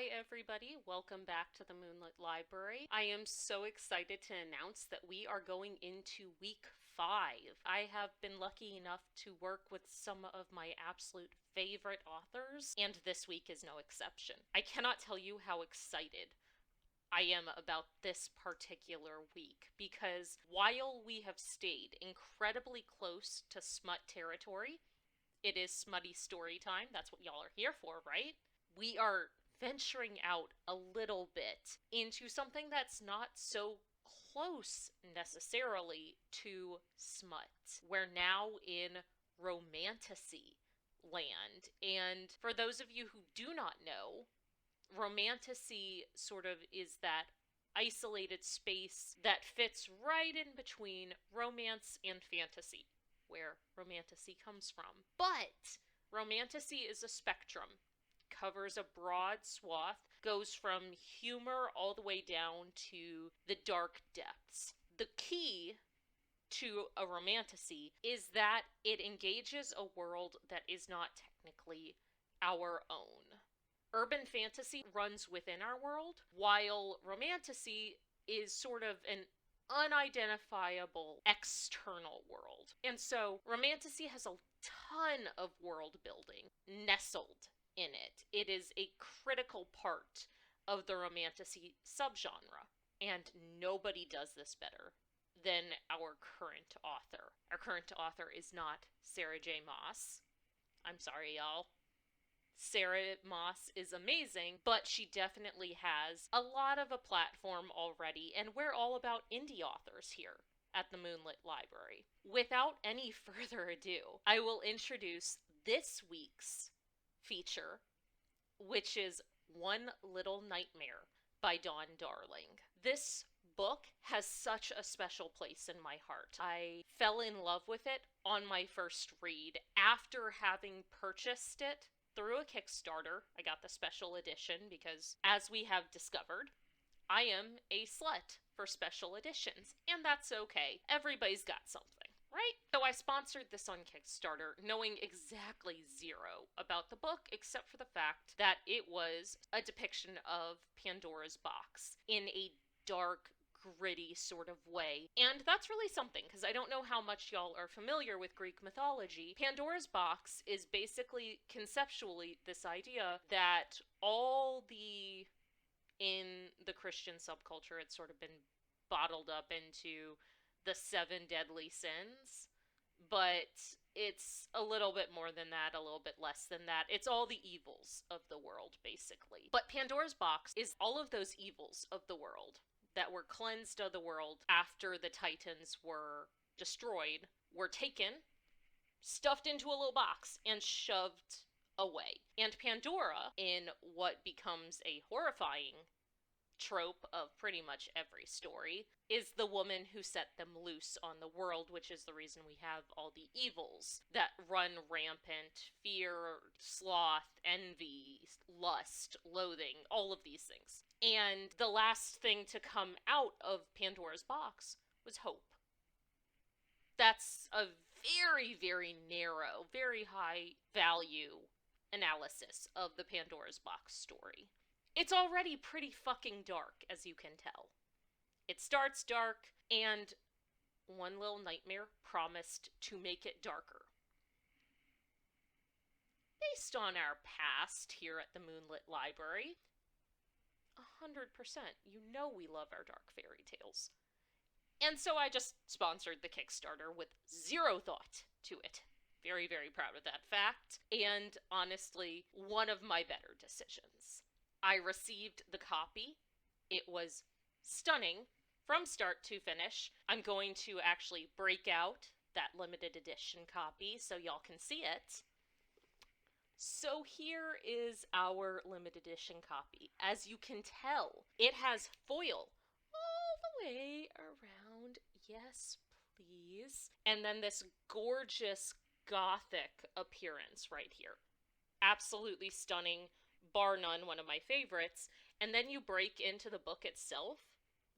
Hi everybody, welcome back to the Moonlit Library. I am so excited to announce that we are going into week 5. I have been lucky enough to work with some of my absolute favorite authors, and this week is no exception. I cannot tell you how excited I am about this particular week because while we have stayed incredibly close to smut territory, it is smutty story time. That's what y'all are here for, right? We are venturing out a little bit into something that's not so close necessarily to smut. We're now in romantasy land. And for those of you who do not know, romantasy sort of is that isolated space that fits right in between romance and fantasy, where romantasy comes from. But romantasy is a spectrum, covers a broad swath, goes from humor all the way down to the dark depths. The key to a romantasy is that it engages a world that is not technically our own. Urban fantasy runs within our world, while romantasy is sort of an unidentifiable external world. And so romantasy has a ton of world building nestled in it. It is a critical part of the romantasy subgenre, and nobody does this better than our current author. Our current author is not Sarah J. Maas. I'm sorry, y'all. Sarah Maas is amazing, but she definitely has a lot of a platform already, and we're all about indie authors here at the Moonlit Library. Without any further ado, I will introduce this week's feature, which is One Little Nightmare by Dawn Darling. This book has such a special place in my heart. I fell in love with it on my first read after having purchased it through a Kickstarter. I got the special edition because, as we have discovered, I am a slut for special editions, and that's okay. Everybody's got something, right? So I sponsored this on Kickstarter knowing exactly zero about the book, except for the fact that it was a depiction of Pandora's box in a dark, gritty sort of way. And that's really something, because I don't know how much y'all are familiar with Greek mythology. Pandora's box is basically conceptually this idea that in the Christian subculture, it's sort of been bottled up into the 7 deadly sins, but it's a little bit more than that, a little bit less than that. It's all the evils of the world, basically. But Pandora's box is all of those evils of the world that were cleansed of the world after the Titans were destroyed, were taken, stuffed into a little box, and shoved away. And Pandora, in what becomes a horrifying trope of pretty much every story, is the woman who set them loose on the world, which is the reason we have all the evils that run rampant: fear, sloth, envy, lust, loathing, all of these things. And the last thing to come out of Pandora's box was hope. That's a very, very narrow, very high value analysis of the Pandora's box story. It's already pretty fucking dark, as you can tell. It starts dark, and One Little Nightmare promised to make it darker. Based on our past here at the Moonlit Library, 100%, you know we love our dark fairy tales. And so I just sponsored the Kickstarter with zero thought to it. Very, very proud of that fact, and honestly, one of my better decisions. I received the copy. It was stunning from start to finish. I'm going to actually break out that limited edition copy so y'all can see it. So here is our limited edition copy. As you can tell, it has foil all the way around. Yes, please. And then this gorgeous gothic appearance right here. Absolutely stunning. Bar none, one of my favorites. And then you break into the book itself.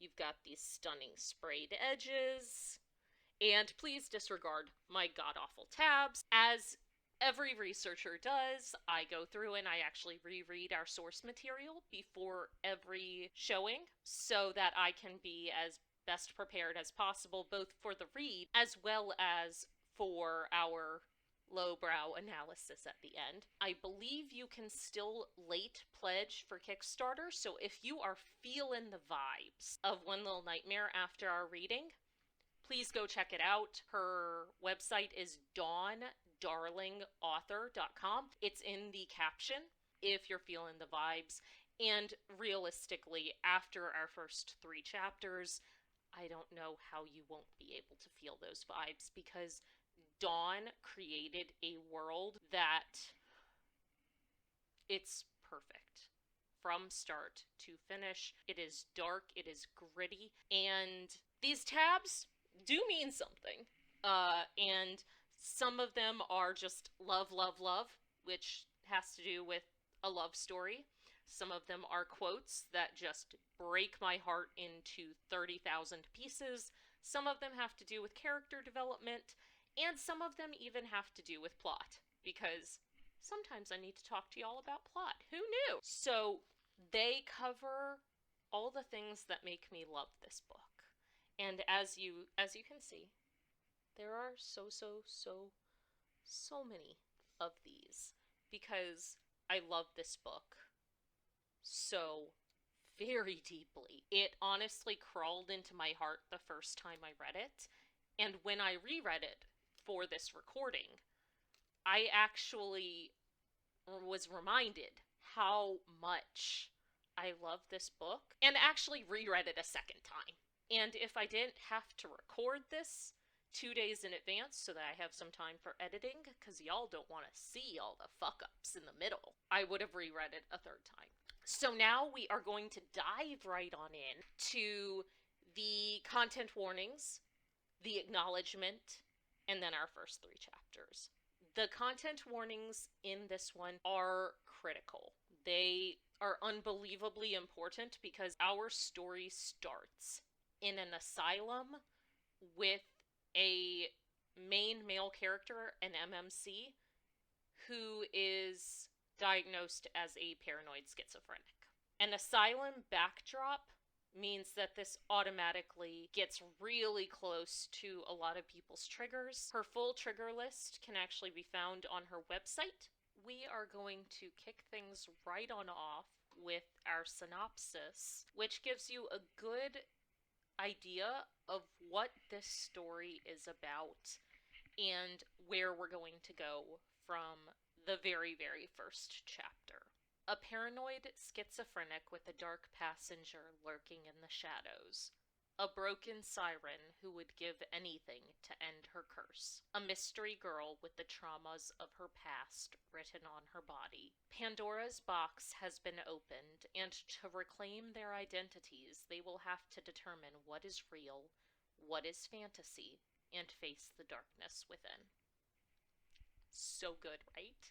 You've got these stunning sprayed edges. And please disregard my god-awful tabs, as every researcher does, I go through and I actually reread our source material before every showing so that I can be as best prepared as possible, both for the read as well as for our lowbrow analysis at the end. I believe you can still late pledge for Kickstarter, so if you are feeling the vibes of One Little Nightmare after our reading, please go check it out. Her website is dawndarlingauthor.com. It's in the caption if you're feeling the vibes. And realistically, after our first 3 chapters, I don't know how you won't be able to feel those vibes, because Dawn created a world that it's perfect from start to finish. It is dark, it is gritty, and these tabs do mean something. And some of them are just love, love, love, which has to do with a love story. Some of them are quotes that just break my heart into 30,000 pieces. Some of them have to do with character development, and some of them even have to do with plot, because sometimes I need to talk to y'all about plot. Who knew? So they cover all the things that make me love this book. And as you can see, there are so many of these, because I love this book so very deeply. It honestly crawled into my heart the first time I read it, and when I reread it for this recording, I actually was reminded how much I love this book, and actually reread it a second time. And if I didn't have to record this 2 days in advance so that I have some time for editing, because y'all don't want to see all the fuck-ups in the middle, I would have reread it a third time. So now we are going to dive right on in to the content warnings, the acknowledgement, and then our first 3 chapters. The content warnings in this one are critical. They are unbelievably important because our story starts in an asylum with a main male character, an MMC, who is diagnosed as a paranoid schizophrenic. An asylum backdrop means that this automatically gets really close to a lot of people's triggers. Her full trigger list can actually be found on her website. We are going to kick things right on off with our synopsis, which gives you a good idea of what this story is about and where we're going to go from the very first chapter. A paranoid schizophrenic with a dark passenger lurking in the shadows. A broken siren who would give anything to end her curse. A mystery girl with the traumas of her past written on her body. Pandora's box has been opened, and to reclaim their identities, they will have to determine what is real, what is fantasy, and face the darkness within. So good, right?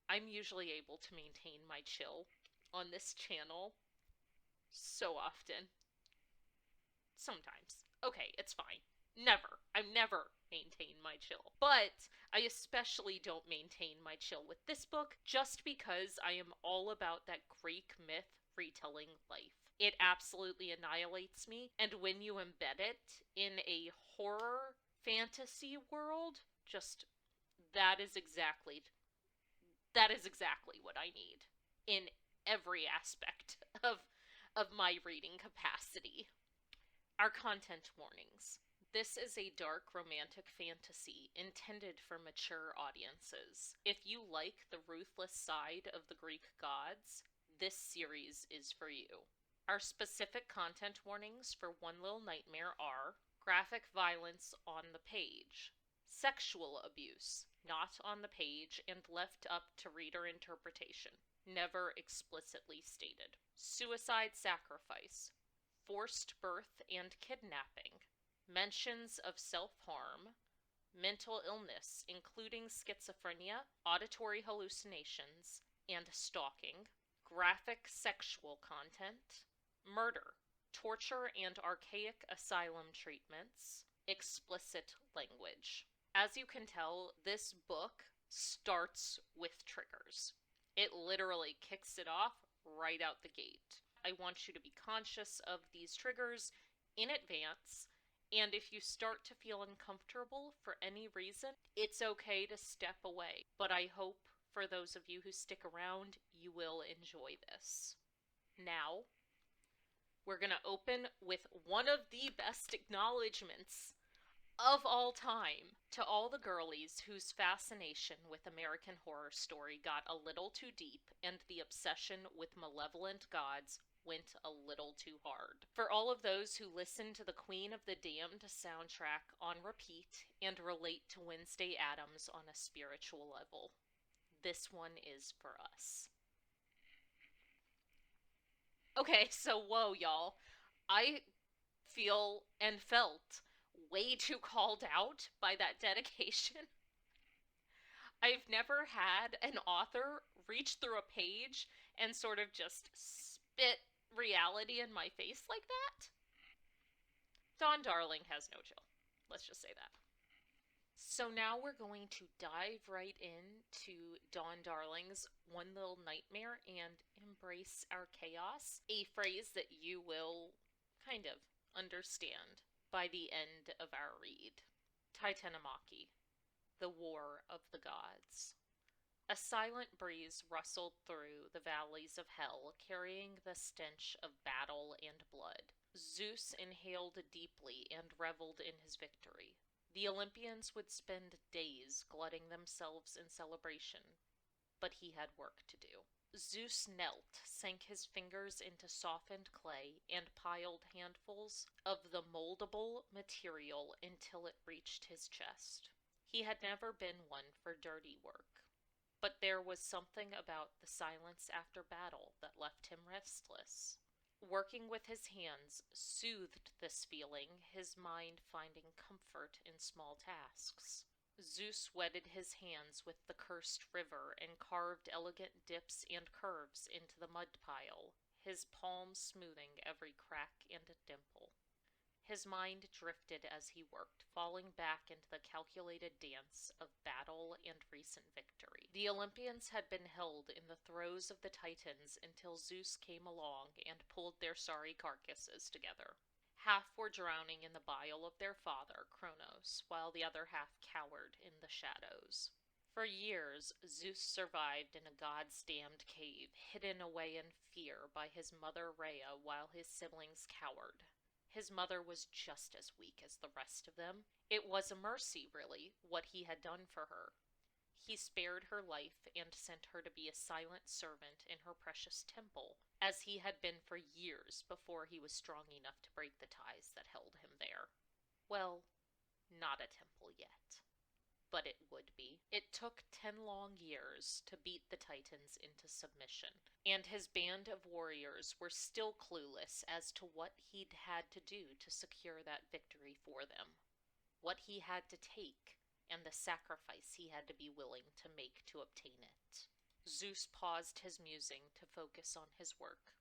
I'm usually able to maintain my chill on this channel so often. Sometimes. Okay, it's fine. I've never maintained my chill. But I especially don't maintain my chill with this book, just because I am all about that Greek myth retelling life. It absolutely annihilates me, and when you embed it in a horror fantasy world, that is exactly what I need in every aspect of my reading capacity. Our content warnings. This is a dark romantic fantasy intended for mature audiences. If you like the ruthless side of the Greek gods, this series is for you. Our specific content warnings for One Little Nightmare are graphic violence on the page, sexual abuse, not on the page and left up to reader interpretation, never explicitly stated, suicide sacrifice, forced birth and kidnapping, mentions of self-harm, mental illness including schizophrenia, auditory hallucinations, and stalking, graphic sexual content, murder, torture and archaic asylum treatments, explicit language. As you can tell, this book starts with triggers. It literally kicks it off right out the gate. I want you to be conscious of these triggers in advance, and if you start to feel uncomfortable for any reason, it's okay to step away. But I hope for those of you who stick around, you will enjoy this. Now, we're going to open with one of the best acknowledgments of all time to all the girlies whose fascination with American Horror Story got a little too deep and the obsession with malevolent gods went a little too hard. For all of those who listen to the Queen of the Damned soundtrack on repeat and relate to Wednesday Addams on a spiritual level, this one is for us. Okay, so whoa, y'all. I feel and felt way too called out by that dedication. I've never had an author reach through a page and sort of just spit reality in my face like that. Dawn Darling has no chill. Let's just say that. So now we're going to dive right into Dawn Darling's One Little Nightmare and embrace our chaos, a phrase that you will kind of understand by the end of our read. Titanomachy, the War of the Gods. A silent breeze rustled through the valleys of hell, carrying the stench of battle and blood. Zeus inhaled deeply and reveled in his victory. The Olympians would spend days glutting themselves in celebration, but he had work to do. Zeus knelt, sank his fingers into softened clay, and piled handfuls of the moldable material until it reached his chest. He had never been one for dirty work, but there was something about the silence after battle that left him restless. Working with his hands soothed this feeling, his mind finding comfort in small tasks. Zeus wetted his hands with the cursed river and carved elegant dips and curves into the mud pile, his palms smoothing every crack and dimple. His mind drifted as he worked, falling back into the calculated dance of battle and recent victory. The Olympians had been held in the throes of the Titans until Zeus came along and pulled their sorry carcasses together. Half were drowning in the bile of their father, Kronos, while the other half cowered in the shadows. For years, Zeus survived in a god's damned cave, hidden away in fear by his mother Rhea while his siblings cowered. His mother was just as weak as the rest of them. It was a mercy, really, what he had done for her. He spared her life and sent her to be a silent servant in her precious temple, as he had been for years before he was strong enough to break the ties that held him there. Well, not a temple yet. But it would be. It took 10 long years to beat the Titans into submission, and his band of warriors were still clueless as to what he'd had to do to secure that victory for them, what he had to take, and the sacrifice he had to be willing to make to obtain it. Zeus paused his musing to focus on his work.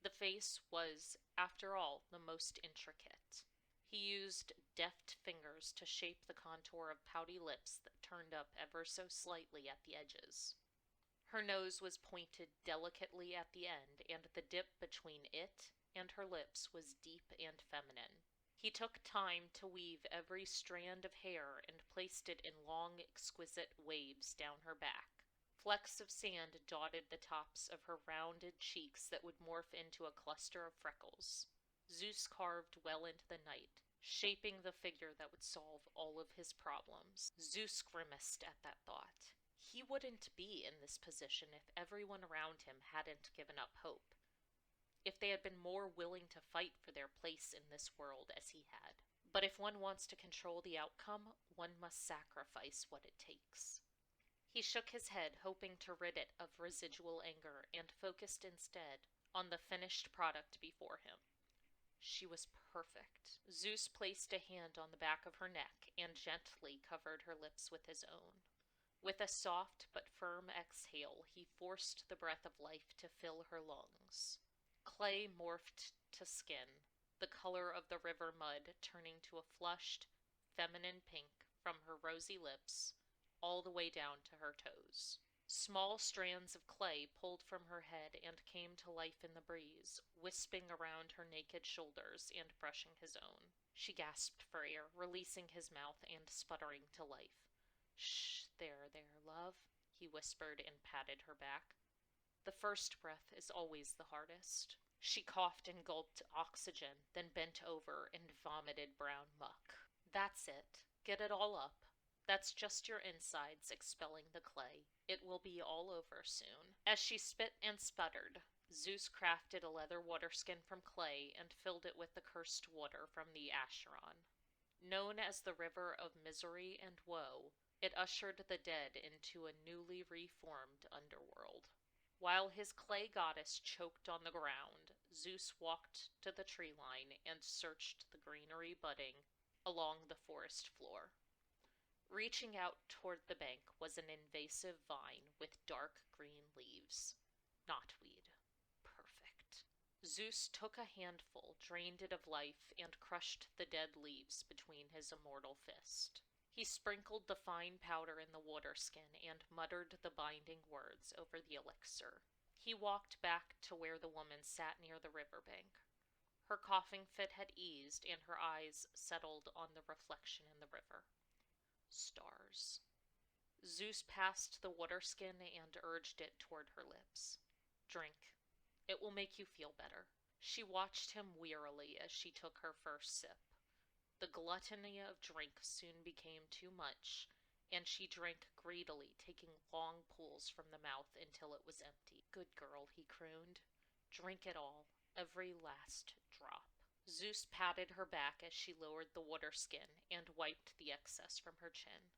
The face was, after all, the most intricate. He used deft fingers to shape the contour of pouty lips that turned up ever so slightly at the edges. Her nose was pointed delicately at the end, and the dip between it and her lips was deep and feminine. He took time to weave every strand of hair and placed it in long, exquisite waves down her back. Flecks of sand dotted the tops of her rounded cheeks that would morph into a cluster of freckles. Zeus carved well into the night, shaping the figure that would solve all of his problems. Zeus grimaced at that thought. He wouldn't be in this position if everyone around him hadn't given up hope, if they had been more willing to fight for their place in this world as he had. But if one wants to control the outcome, one must sacrifice what it takes. He shook his head, hoping to rid it of residual anger, and focused instead on the finished product before him. She was perfect. Zeus placed a hand on the back of her neck and gently covered her lips with his own. With a soft but firm exhale, he forced the breath of life to fill her lungs. Clay morphed to skin, the color of the river mud turning to a flushed, feminine pink from her rosy lips all the way down to her toes. Small strands of clay pulled from her head and came to life in the breeze, wisping around her naked shoulders and brushing his own. She gasped for air, releasing his mouth and sputtering to life. "Shh, there, love," he whispered and patted her back. "The first breath is always the hardest." She coughed and gulped oxygen, then bent over and vomited brown muck. "That's it. Get it all up. That's just your insides expelling the clay. It will be all over soon." As she spit and sputtered, Zeus crafted a leather waterskin from clay and filled it with the cursed water from the Acheron. Known as the River of Misery and Woe, it ushered the dead into a newly reformed underworld. While his clay goddess choked on the ground, Zeus walked to the tree line and searched the greenery budding along the forest floor. Reaching out toward the bank was an invasive vine with dark green leaves. Knotweed. Perfect. Zeus took a handful, drained it of life, and crushed the dead leaves between his immortal fist. He sprinkled the fine powder in the waterskin and muttered the binding words over the elixir. He walked back to where the woman sat near the riverbank. Her coughing fit had eased, and her eyes settled on the reflection in the river. Stars. Zeus passed the waterskin and urged it toward her lips. "Drink. It will make you feel better." She watched him wearily as she took her first sip. The gluttony of drink soon became too much, and she drank greedily, taking long pulls from the mouth until it was empty. "Good girl," he crooned. "Drink it all, every last drop." Zeus patted her back as she lowered the waterskin and wiped the excess from her chin.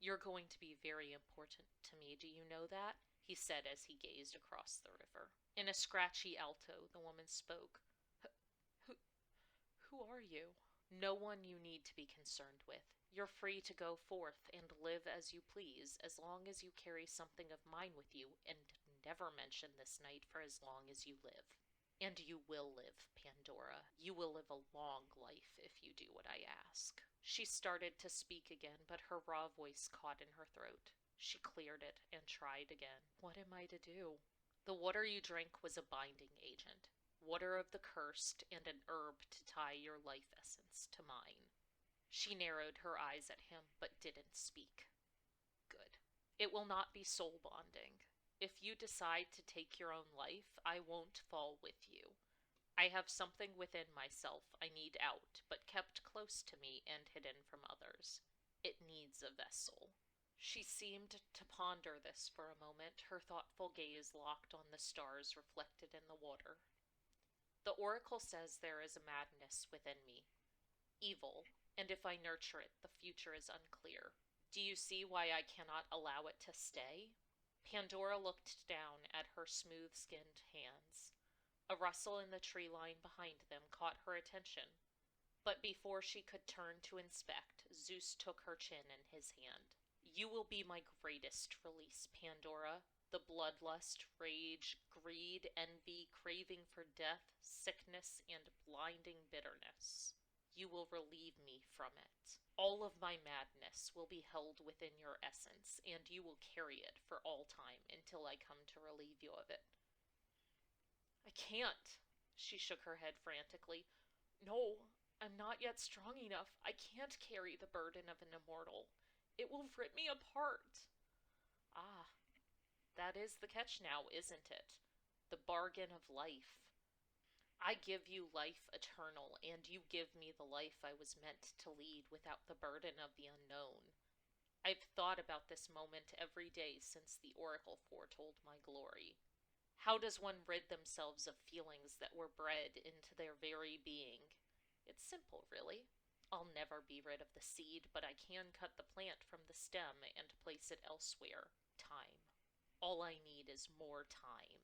"You're going to be very important to me, do you know that?" he said as he gazed across the river. In a scratchy alto, the woman spoke. Who are you?" "No one you need to be concerned with. You're free to go forth and live as you please, as long as you carry something of mine with you, and never mention this night for as long as you live. And you will live, Pandora. You will live a long life if you do what I ask." She started to speak again, but her raw voice caught in her throat. She cleared it and tried again. "What am I to do?" "The water you drank was a binding agent. Water of the cursed, and an herb to tie your life essence to mine." She narrowed her eyes at him, but didn't speak. "Good. It will not be soul bonding. If you decide to take your own life, I won't fall with you. I have something within myself I need out, but kept close to me and hidden from others. It needs a vessel." She seemed to ponder this for a moment, her thoughtful gaze locked on the stars reflected in the water. "The oracle says there is a madness within me. Evil, and if I nurture it, the future is unclear. Do you see why I cannot allow it to stay?" Pandora looked down at her smooth-skinned hands. A rustle in the tree line behind them caught her attention, but before she could turn to inspect, Zeus took her chin in his hand. "You will be my greatest release, Pandora. The bloodlust, rage, greed, envy, craving for death, sickness, and blinding bitterness. You will relieve me from it. All of my madness will be held within your essence, and you will carry it for all time until I come to relieve you of it." "I can't." She shook her head frantically. "No, I'm not yet strong enough. I can't carry the burden of an immortal. It will rip me apart." "Ah, that is the catch now, isn't it? The bargain of life. I give you life eternal, and you give me the life I was meant to lead without the burden of the unknown. I've thought about this moment every day since the oracle foretold my glory. How does one rid themselves of feelings that were bred into their very being? It's simple, really. I'll never be rid of the seed, but I can cut the plant from the stem and place it elsewhere. Time. All I need is more time."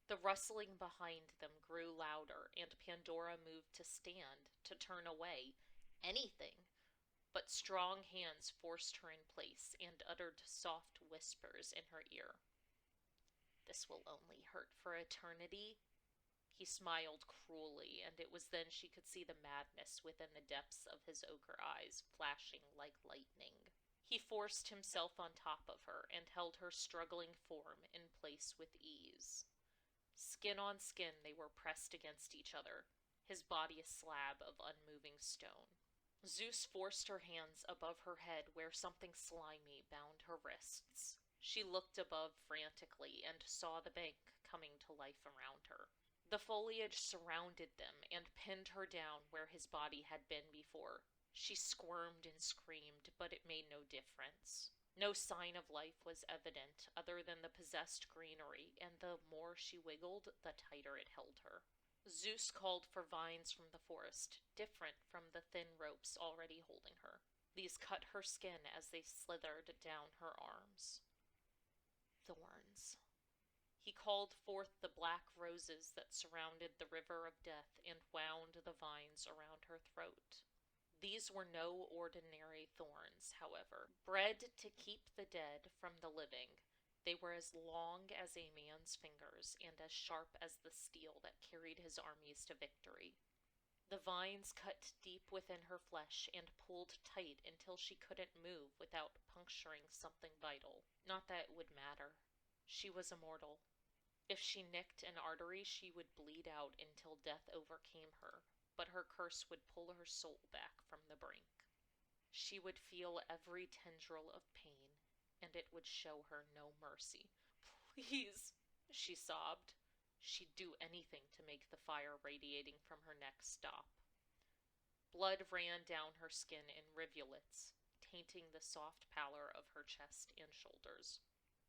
The rustling behind them grew louder, and Pandora moved to stand, to turn away. Anything! But strong hands forced her in place and uttered soft whispers in her ear. "This will only hurt for eternity. He smiled cruelly, and it was then she could see the madness within the depths of his ochre eyes, flashing like lightning. He forced himself on top of her and held her struggling form in place with ease. Skin on skin, they were pressed against each other, his body a slab of unmoving stone. Zeus forced her hands above her head where something slimy bound her wrists. She looked above frantically and saw the bank coming to life around her. The foliage surrounded them and pinned her down where his body had been before. She squirmed and screamed, but it made no difference. No sign of life was evident other than the possessed greenery, and the more she wiggled, the tighter it held her. Zeus called for vines from the forest, different from the thin ropes already holding her. These cut her skin as they slithered down her arms. Thorns. He called forth the black roses that surrounded the river of death and wound the vines around her throat. These were no ordinary thorns, however. Bred to keep the dead from the living, they were as long as a man's fingers and as sharp as the steel that carried his armies to victory. The vines cut deep within her flesh and pulled tight until she couldn't move without puncturing something vital. Not that it would matter. She was immortal. If she nicked an artery, she would bleed out until death overcame her, but her curse would pull her soul back from the brink. She would feel every tendril of pain, and it would show her no mercy. "Please," she sobbed. She'd do anything to make the fire radiating from her neck stop. Blood ran down her skin in rivulets, tainting the soft pallor of her chest and shoulders.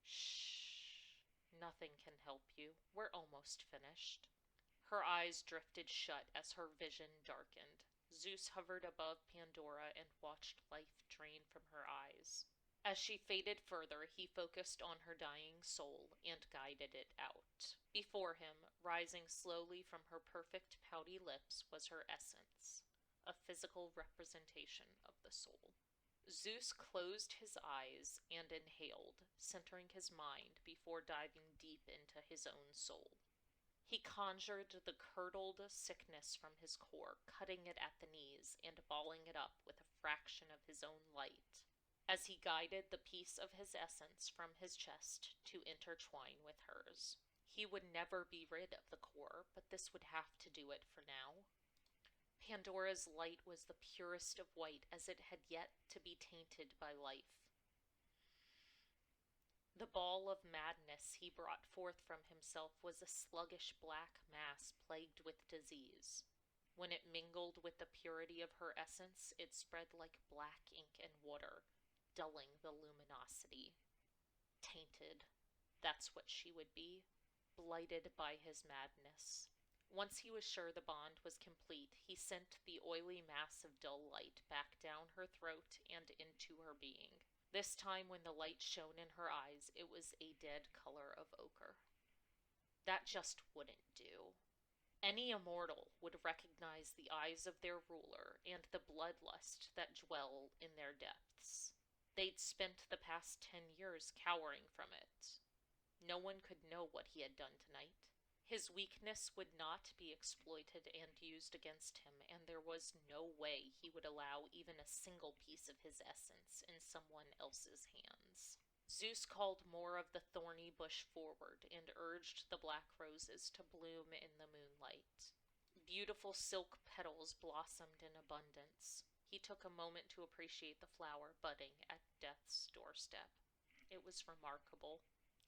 "Shh. Nothing can help you. We're almost finished." Her eyes drifted shut as her vision darkened. Zeus hovered above Pandora and watched life drain from her eyes. As she faded further, he focused on her dying soul and guided it out. Before him, rising slowly from her perfect pouty lips, was her essence, a physical representation of the soul. Zeus closed his eyes and inhaled, centering his mind before diving deep into his own soul. He conjured the curdled sickness from his core, cutting it at the knees and balling it up with a fraction of his own light, as he guided the piece of his essence from his chest to intertwine with hers. He would never be rid of the core, but this would have to do it for now. Pandora's light was the purest of white, as it had yet to be tainted by life. The ball of madness he brought forth from himself was a sluggish black mass plagued with disease. When it mingled with the purity of her essence, it spread like black ink and water, dulling the luminosity. Tainted. That's what she would be, blighted by his madness. Once he was sure the bond was complete, he sent the oily mass of dull light back down her throat and into her being. This time, when the light shone in her eyes, it was a dead color of ochre. That just wouldn't do. Any immortal would recognize the eyes of their ruler and the bloodlust that dwell in their depths. They'd spent the past 10 years cowering from it. No one could know what he had done tonight. His weakness would not be exploited and used against him, and there was no way he would allow even a single piece of his essence in someone else's hands. Zeus called more of the thorny bush forward and urged the black roses to bloom in the moonlight. Beautiful silk petals blossomed in abundance. He took a moment to appreciate the flower budding at death's doorstep. It was remarkable.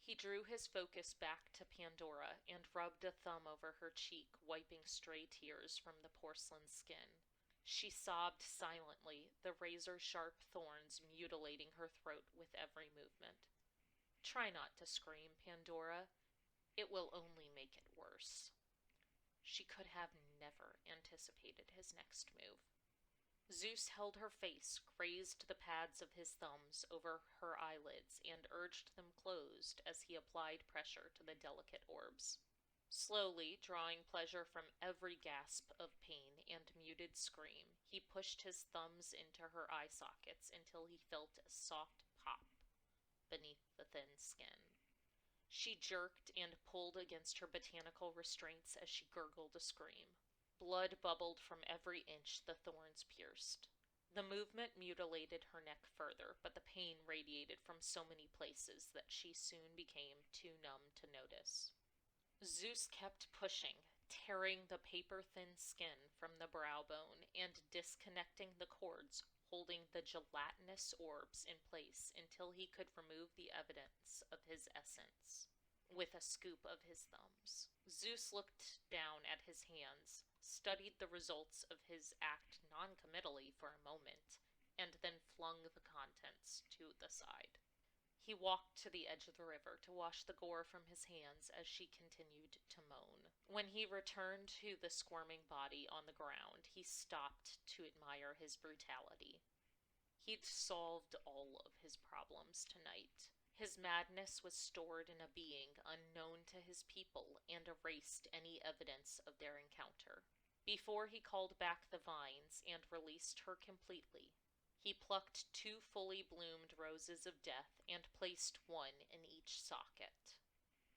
He drew his focus back to Pandora and rubbed a thumb over her cheek, wiping stray tears from the porcelain skin. She sobbed silently, the razor-sharp thorns mutilating her throat with every movement. "Try not to scream, Pandora. It will only make it worse." She could have never anticipated his next move. Zeus held her face, grazed the pads of his thumbs over her eyelids, and urged them closed as he applied pressure to the delicate orbs. Slowly, drawing pleasure from every gasp of pain and muted scream, he pushed his thumbs into her eye sockets until he felt a soft pop beneath the thin skin. She jerked and pulled against her botanical restraints as she gurgled a scream. Blood bubbled from every inch the thorns pierced. The movement mutilated her neck further, but the pain radiated from so many places that she soon became too numb to notice. Zeus kept pushing, tearing the paper-thin skin from the brow bone and disconnecting the cords holding the gelatinous orbs in place until he could remove the evidence of his essence with a scoop of his thumbs. Zeus looked down at his hands, studied the results of his act noncommittally for a moment, and then flung the contents to the side. He walked to the edge of the river to wash the gore from his hands as she continued to moan. When he returned to the squirming body on the ground, he stopped to admire his brutality. He'd solved all of his problems tonight. His madness was stored in a being unknown to his people and erased any evidence of their encounter. Before he called back the vines and released her completely, he plucked 2 fully bloomed roses of death and placed one in each socket.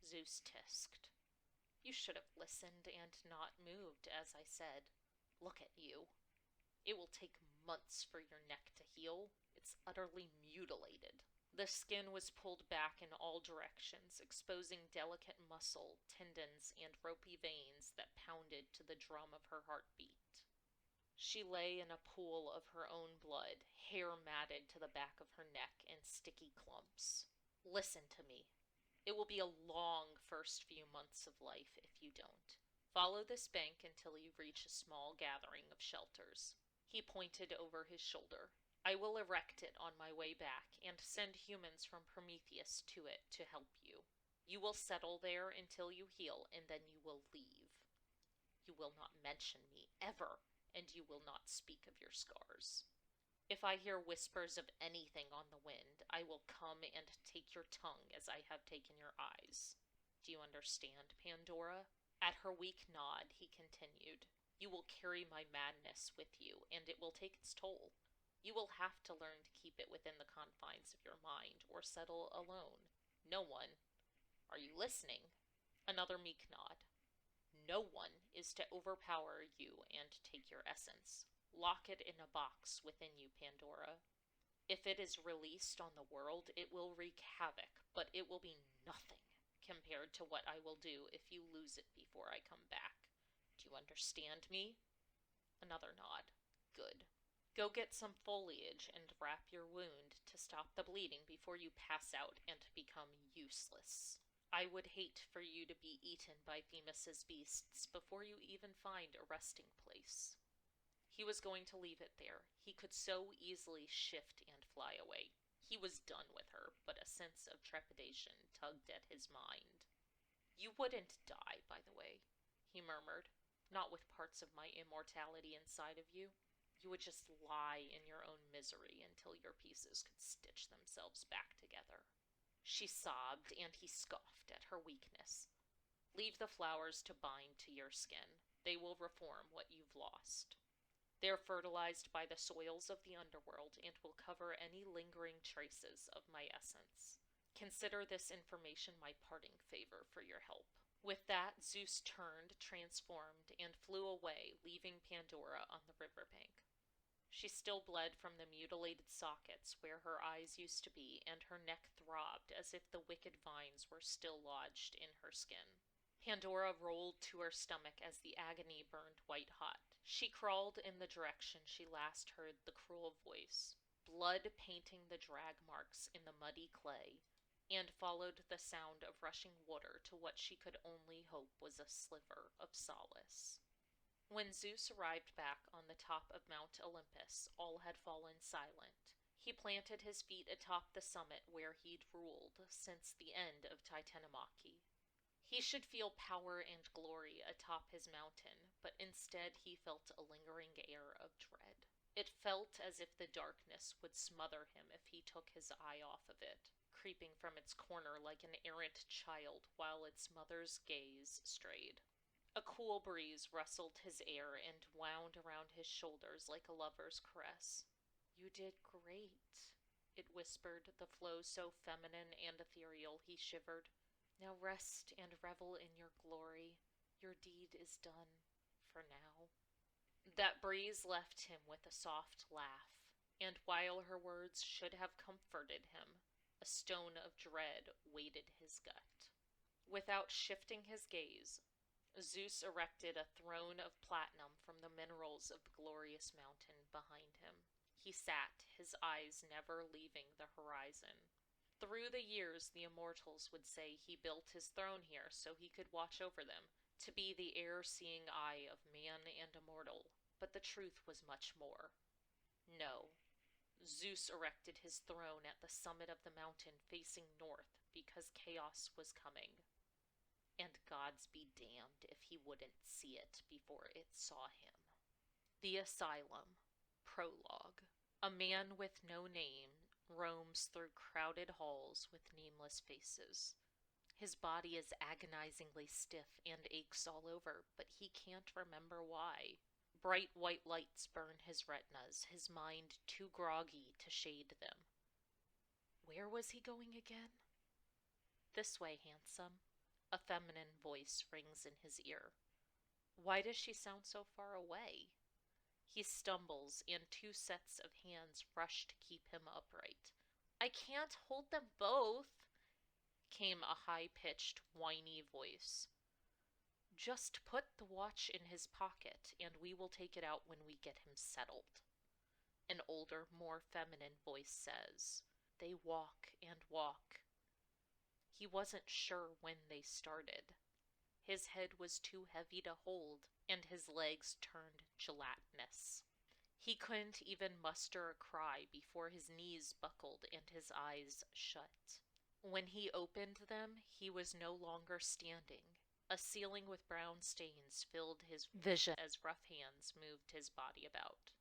Zeus tisked. You should have listened and not moved, as I said. Look at you. It will take months for your neck to heal. It's utterly mutilated. The skin was pulled back in all directions, exposing delicate muscle, tendons, and ropey veins that pounded to the drum of her heartbeat. She lay in a pool of her own blood, hair matted to the back of her neck in sticky clumps. Listen to me. It will be a long first few months of life if you don't. Follow this bank until you reach a small gathering of shelters. He pointed over his shoulder. I will erect it on my way back and send humans from Prometheus to it to help you. You will settle there until you heal, and then you will leave. You will not mention me, ever, and you will not speak of your scars. If I hear whispers of anything on the wind, I will come and take your tongue as I have taken your eyes. Do you understand, Pandora? At her weak nod, he continued. You will carry my madness with you, and it will take its toll. You will have to learn to keep it within the confines of your mind, or settle alone. No one. Are you listening? Another meek nod. No one is to overpower you and take your essence. Lock it in a box within you, Pandora. If it is released on the world, it will wreak havoc, but it will be nothing compared to what I will do if you lose it before I come back. Do you understand me? Another nod. Good. Go get some foliage and wrap your wound to stop the bleeding before you pass out and become useless. I would hate for you to be eaten by Themis's beasts before you even find a resting place. He was going to leave it there. He could so easily shift and fly away. He was done with her, but a sense of trepidation tugged at his mind. You wouldn't die, by the way, he murmured, not with parts of my immortality inside of you. You would just lie in your own misery until your pieces could stitch themselves back together. She sobbed, and he scoffed at her weakness. Leave the flowers to bind to your skin. They will reform what you've lost. They're fertilized by the soils of the underworld and will cover any lingering traces of my essence. Consider this information my parting favor for your help. With that, Zeus turned, transformed, and flew away, leaving Pandora on the riverbank. She still bled from the mutilated sockets where her eyes used to be, and her neck throbbed as if the wicked vines were still lodged in her skin. Pandora rolled to her stomach as the agony burned white hot. She crawled in the direction she last heard the cruel voice, blood painting the drag marks in the muddy clay, and followed the sound of rushing water to what she could only hope was a sliver of solace. When Zeus arrived back on the top of Mount Olympus, all had fallen silent. He planted his feet atop the summit where he'd ruled since the end of Titanomachy. He should feel power and glory atop his mountain, but instead he felt a lingering air of dread. It felt as if the darkness would smother him if he took his eye off of it, creeping from its corner like an errant child while its mother's gaze strayed. A cool breeze rustled his hair and wound around his shoulders like a lover's caress. You did great, it whispered, the flow so feminine and ethereal he shivered. Now rest and revel in your glory. Your deed is done for now. That breeze left him with a soft laugh, and while her words should have comforted him, a stone of dread weighted his gut. Without shifting his gaze, Zeus erected a throne of platinum from the minerals of the glorious mountain behind him. He sat, his eyes never leaving the horizon. Through the years, the immortals would say he built his throne here so he could watch over them, to be the air-seeing eye of man and immortal. But the truth was much more. No, Zeus erected his throne at the summit of the mountain facing north because chaos was coming. And gods be damned if he wouldn't see it before it saw him. The Asylum. Prologue. A man with no name roams through crowded halls with nameless faces. His body is agonizingly stiff and aches all over, but he can't remember why. Bright white lights burn his retinas, his mind too groggy to shade them. Where was he going again? This way, handsome. A feminine voice rings in his ear. Why does she sound so far away? He stumbles, and two sets of hands rush to keep him upright. I can't hold them both, came a high-pitched, whiny voice. Just put the watch in his pocket, and we will take it out when we get him settled. An older, more feminine voice says. They walk and walk. He wasn't sure when they started. His head was too heavy to hold, and his legs turned gelatinous. He couldn't even muster a cry before his knees buckled and his eyes shut. When he opened them, he was no longer standing. A ceiling with brown stains filled his vision as rough hands moved his body about.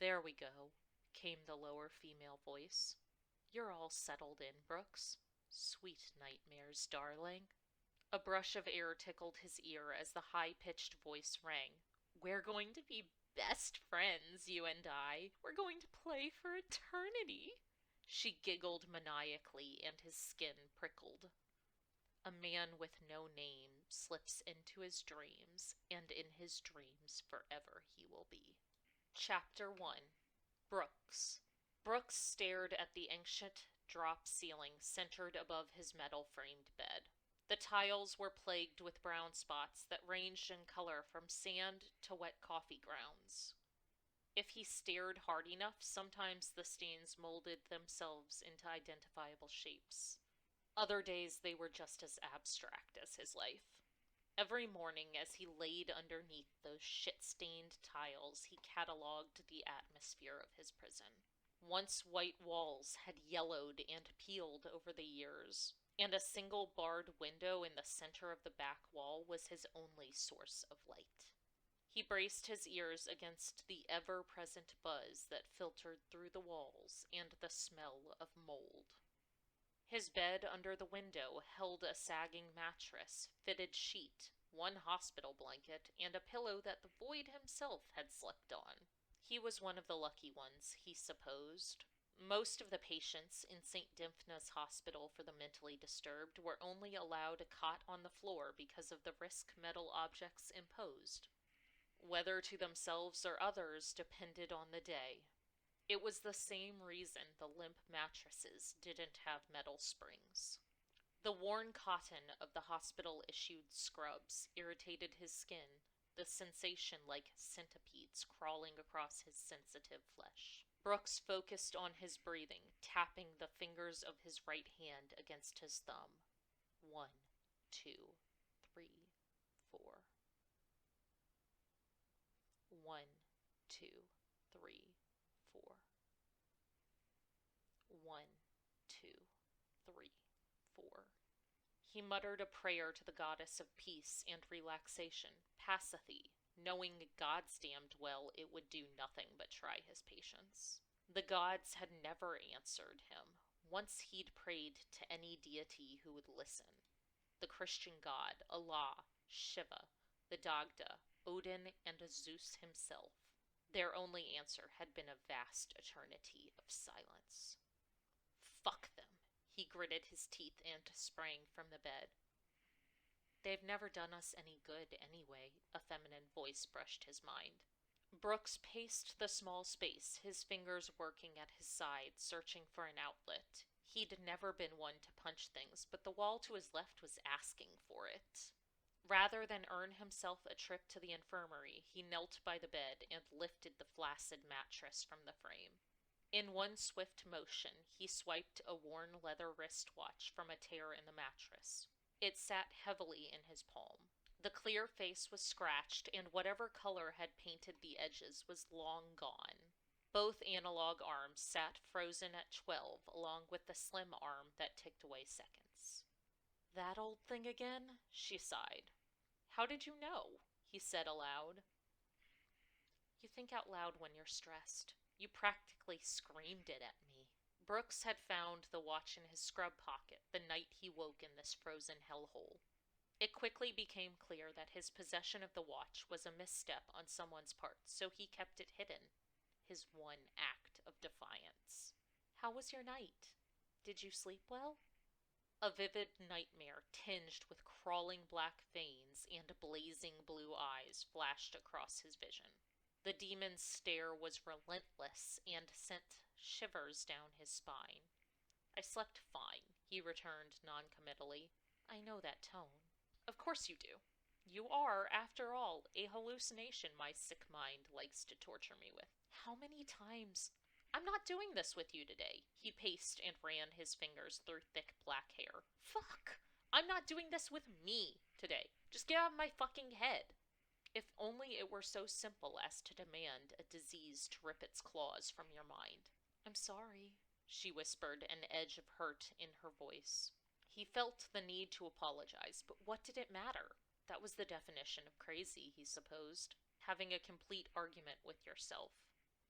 There we go, came the lower female voice. You're all settled in, Brooks. Sweet nightmares, darling. A brush of air tickled his ear as the high-pitched voice rang. We're going to be best friends, you and I. We're going to play for eternity. She giggled maniacally, and his skin prickled. A man with no name slips into his dreams, and in his dreams forever he will be. Chapter 1. Brooks. Brooks stared at the ancient drop ceiling centered above his metal-framed bed. The tiles were plagued with brown spots that ranged in color from sand to wet coffee grounds. If he stared hard enough, sometimes the stains molded themselves into identifiable shapes. Other days they were just as abstract as his life. Every morning as he laid underneath those shit-stained tiles, he catalogued the atmosphere of his prison. Once white walls had yellowed and peeled over the years, and a single barred window in the center of the back wall was his only source of light. He braced his ears against the ever-present buzz that filtered through the walls and the smell of mold. His bed under the window held a sagging mattress, fitted sheet, one hospital blanket, and a pillow that the void himself had slept on. He was one of the lucky ones, he supposed. Most of the patients in St. Dymphna's Hospital for the Mentally Disturbed were only allowed a cot on the floor because of the risk metal objects imposed. Whether to themselves or others depended on the day. It was the same reason the limp mattresses didn't have metal springs. The worn cotton of the hospital-issued scrubs irritated his skin, the sensation like centipedes crawling across his sensitive flesh. Brooks focused on his breathing, tapping the fingers of his right hand against his thumb. 1, 2, 3, 4. 1, 2, 3, 4. 1, 2, 3, 4. He muttered a prayer to the goddess of peace and relaxation, Pasithy, knowing goddamned well it would do nothing but try his patience. The gods had never answered him. Once he'd prayed to any deity who would listen. The Christian god, Allah, Shiva, the Dagda, Odin, and Zeus himself. Their only answer had been a vast eternity of silence. Fuck them, He gritted his teeth and sprang from the bed. They've never done us any good anyway, a feminine voice brushed his mind. Brooks paced the small space, his fingers working at his side, searching for an outlet. He'd never been one to punch things, but the wall to his left was asking for it. Rather than earn himself a trip to the infirmary, he knelt by the bed and lifted the flaccid mattress from the frame. In one swift motion, he swiped a worn leather wristwatch from a tear in the mattress. It sat heavily in his palm. The clear face was scratched, and whatever color had painted the edges was long gone. Both analog arms sat frozen at 12, along with the slim arm that ticked away seconds. That old thing again? She sighed. How did you know? He said aloud. You think out loud when you're stressed. You practically screamed it at me. Brooks had found the watch in his scrub pocket the night he woke in this frozen hellhole. It quickly became clear that his possession of the watch was a misstep on someone's part, so he kept it hidden. His one act of defiance. How was your night? Did you sleep well? A vivid nightmare tinged with crawling black veins and blazing blue eyes flashed across his vision. The demon's stare was relentless and sent shivers down his spine. I slept fine, he returned noncommittally. I know that tone. Of course you do. You are, after all, a hallucination my sick mind likes to torture me with. How many times? I'm not doing this with you today. He paced and ran his fingers through thick black hair. Fuck! I'm not doing this with me today. Just get out of my fucking head. If only it were so simple as to demand a disease to rip its claws from your mind. I'm sorry, she whispered, an edge of hurt in her voice. He felt the need to apologize, but what did it matter? That was the definition of crazy, he supposed. Having a complete argument with yourself.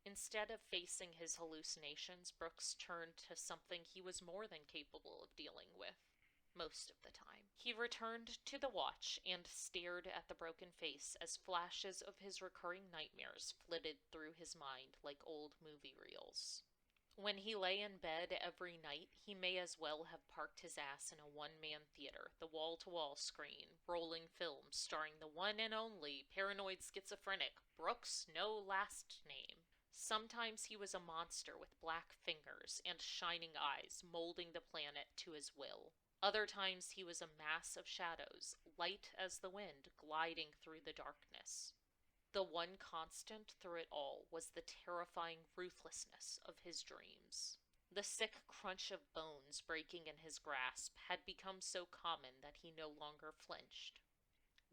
Instead of facing his hallucinations, Brooks turned to something he was more than capable of dealing with. Most of the time. He returned to the watch and stared at the broken face as flashes of his recurring nightmares flitted through his mind like old movie reels. When he lay in bed every night, he may as well have parked his ass in a one-man theater, the wall-to-wall screen, rolling films starring the one and only paranoid schizophrenic Brooks, no last name. Sometimes he was a monster with black fingers and shining eyes, molding the planet to his will. Other times he was a mass of shadows, light as the wind, gliding through the darkness. The one constant through it all was the terrifying ruthlessness of his dreams. The sick crunch of bones breaking in his grasp had become so common that he no longer flinched.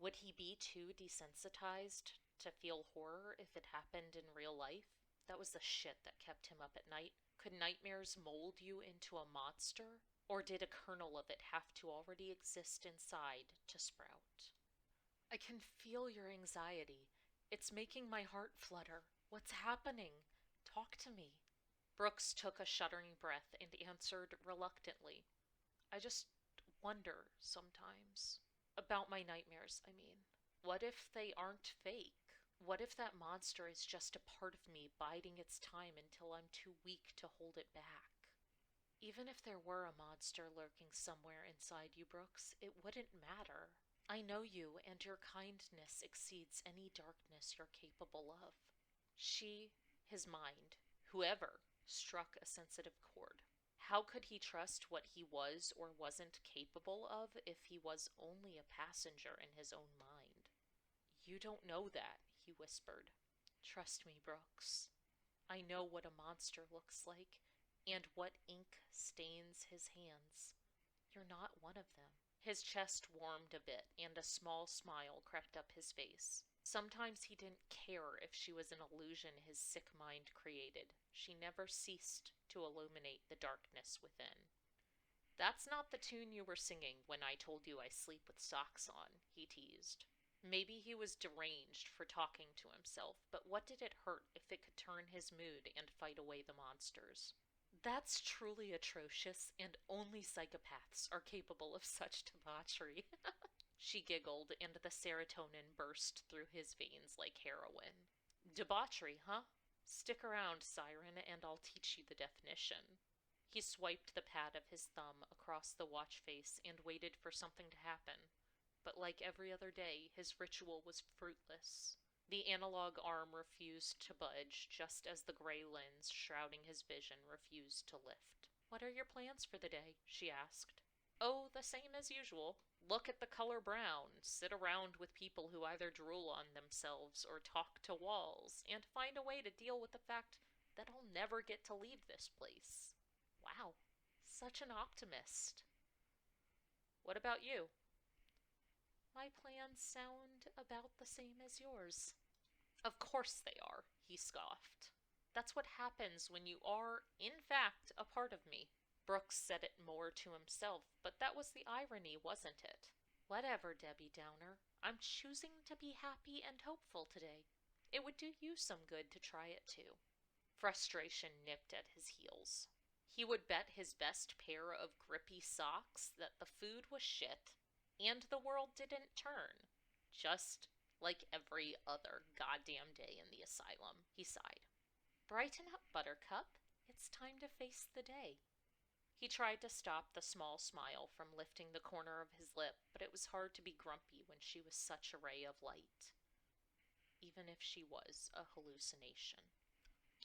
Would he be too desensitized to feel horror if it happened in real life? That was the shit that kept him up at night. Could nightmares mold you into a monster? Or did a kernel of it have to already exist inside to sprout? I can feel your anxiety. It's making my heart flutter. What's happening? Talk to me. Brooks took a shuddering breath and answered reluctantly. I just wonder sometimes. About my nightmares, I mean. What if they aren't fake? What if that monster is just a part of me biding its time until I'm too weak to hold it back? Even if there were a monster lurking somewhere inside you, Brooks, it wouldn't matter. I know you, and your kindness exceeds any darkness you're capable of. She, his mind, whoever, struck a sensitive chord. How could he trust what he was or wasn't capable of if he was only a passenger in his own mind? You don't know that, he whispered. Trust me, Brooks. I know what a monster looks like, and what ink stains his hands. You're not one of them. His chest warmed a bit, and a small smile crept up his face. Sometimes he didn't care if she was an illusion his sick mind created. She never ceased to illuminate the darkness within. That's not the tune you were singing when I told you I sleep with socks on, he teased. Maybe he was deranged for talking to himself, but what did it hurt if it could turn his mood and fight away the monsters? That's truly atrocious, and only psychopaths are capable of such debauchery. She giggled, and the serotonin burst through his veins like heroin. Debauchery, huh? Stick around, Siren, and I'll teach you the definition. He swiped the pad of his thumb across the watch face and waited for something to happen. But like every other day, his ritual was fruitless. The analog arm refused to budge, just as the gray lens shrouding his vision refused to lift. "What are your plans for the day?" she asked. "Oh, the same as usual. Look at the color brown, sit around with people who either drool on themselves or talk to walls, and find a way to deal with the fact that I'll never get to leave this place." Wow, such an optimist. "What about you?" "My plans sound about the same as yours." "Of course they are," he scoffed. "That's what happens when you are, in fact, a part of me." Brooks said it more to himself, but that was the irony, wasn't it? "Whatever, Debbie Downer. I'm choosing to be happy and hopeful today. It would do you some good to try it too." Frustration nipped at his heels. He would bet his best pair of grippy socks that the food was shit and the world didn't turn, just like every other goddamn day in the asylum. He sighed. "Brighten up, Buttercup. It's time to face the day." He tried to stop the small smile from lifting the corner of his lip, but it was hard to be grumpy when she was such a ray of light, even if she was a hallucination.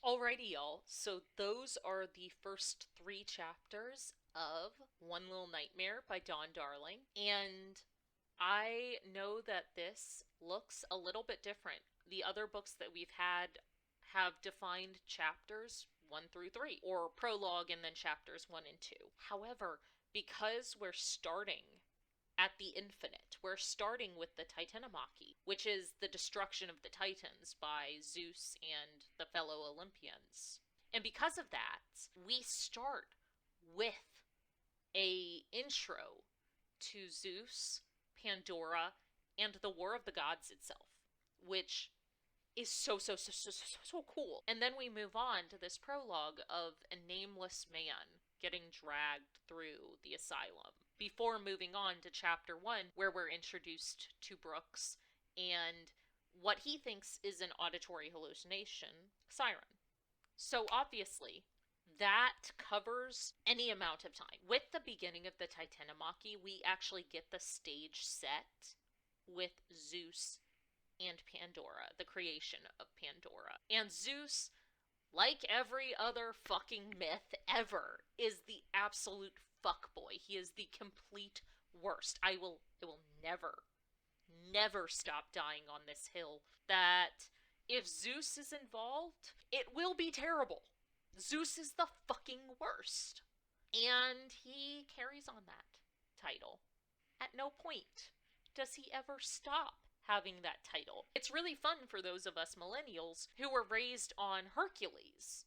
Alrighty, y'all. So those are the first 3 chapters of One Little Nightmare by Dawn Darling. And I know that this looks a little bit different. The other books that we've had have defined chapters 1 through 3, or prologue and then chapters 1 and 2. However, because we're starting at the infinite, we're starting with the Titanomachy, which is the destruction of the Titans by Zeus and the fellow Olympians. And because of that, we start with a intro to Zeus, Pandora, and the War of the Gods itself, which is so cool. And then we move on to this prologue of a nameless man getting dragged through the asylum, before moving on to chapter 1, where we're introduced to Brooks and what he thinks is an auditory hallucination, Siren. So obviously, that covers any amount of time. With the beginning of the Titanomachy, we actually get the stage set with Zeus and Pandora, the creation of Pandora. And Zeus, like every other fucking myth ever, is the absolute fuckboy. He is the complete worst. I will never stop dying on this hill that if Zeus is involved, it will be terrible. Zeus is the fucking worst. And he carries on that title. At no point does he ever stop having that title. It's really fun for those of us millennials who were raised on Hercules.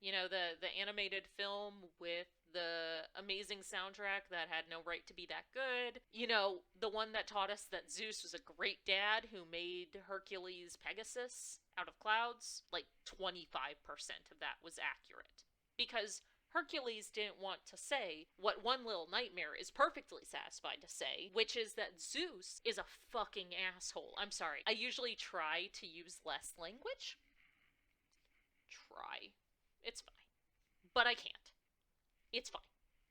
You know, the animated film with the amazing soundtrack that had no right to be that good. You know, the one that taught us that Zeus was a great dad who made Hercules Pegasus out of clouds. Like 25% of that was accurate. Because Hercules didn't want to say what One Little Nightmare is perfectly satisfied to say, which is that Zeus is a fucking asshole. I'm sorry. I usually try to use less language. It's fine. But I can't. It's fine.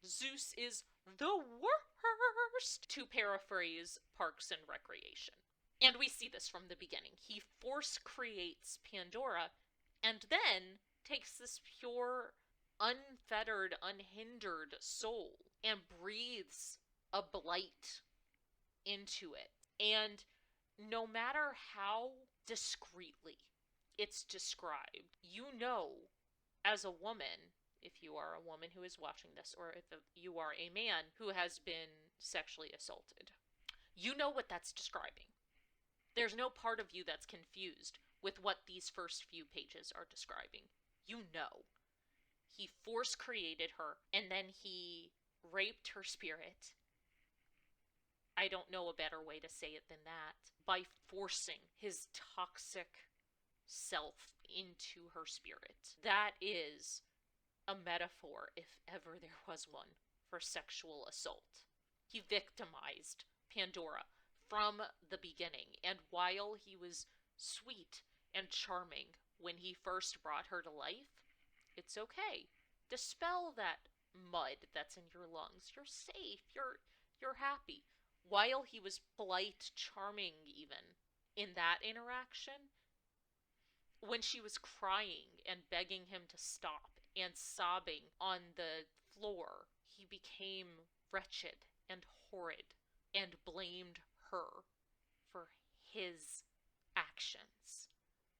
Zeus is the worst, to paraphrase Parks and Recreation. And we see this from the beginning. He force creates Pandora and then takes this pure, unfettered, unhindered soul and breathes a blight into it. And no matter how discreetly it's described, you know, as a woman, if you are a woman who is watching this, or if you are a man who has been sexually assaulted, you know what that's describing. There's no part of you that's confused with what these first few pages are describing. You know. He force created her, and then he raped her spirit. I don't know a better way to say it than that. By forcing his toxic self into her spirit. That is a metaphor, if ever there was one, for sexual assault. He victimized Pandora from the beginning, and while he was sweet and charming when he first brought her to life, it's okay. Dispel that mud that's in your lungs. You're safe. You're happy. While he was polite, charming even in that interaction, when she was crying and begging him to stop and sobbing on the floor, he became wretched and horrid and blamed her for his actions.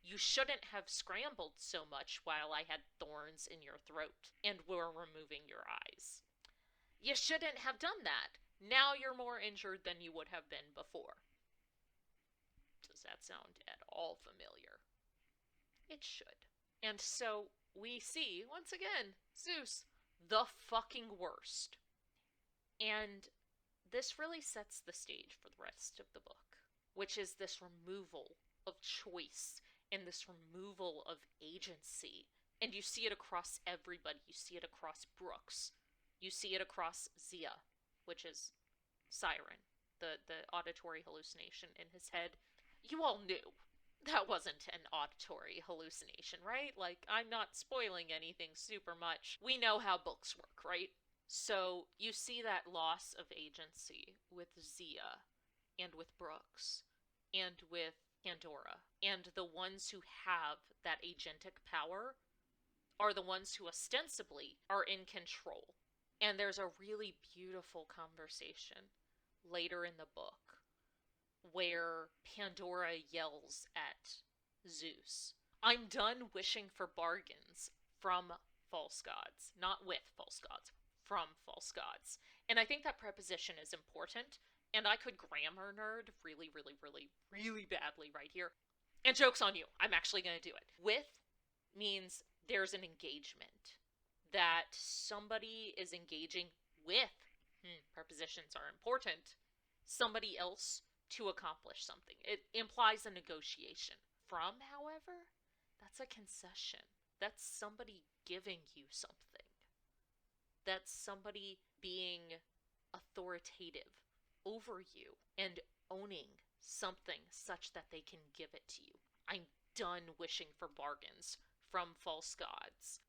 You shouldn't have scrambled so much while I had thorns in your throat and were removing your eyes. You shouldn't have done that. Now you're more injured than you would have been before. Does that sound at all familiar? It should. And so we see, once again, Zeus, the fucking worst. And this really sets the stage for the rest of the book, which is this removal of choice and this removal of agency. And you see it across everybody. You see it across Brooks. You see it across Zia, which is Siren, the auditory hallucination in his head. You all knew that wasn't an auditory hallucination, right? Like, I'm not spoiling anything super much. We know how books work, right? So you see that loss of agency with Zia and with Brooks and with Pandora. And the ones who have that agentic power are the ones who ostensibly are in control. And there's a really beautiful conversation later in the book where Pandora yells at Zeus, "I'm done wishing for bargains from false gods, not with false gods, from false gods." And I think that preposition is important, and I could grammar nerd really, really, really, really badly right here. And joke's on you, I'm actually going to do it. With means there's an engagement, that somebody is engaging with, prepositions are important, somebody else to accomplish something. It implies a negotiation. From, however, that's a concession. That's somebody giving you something. That's somebody being authoritative over you and owning something such that they can give it to you. I'm done wishing for bargains from false gods.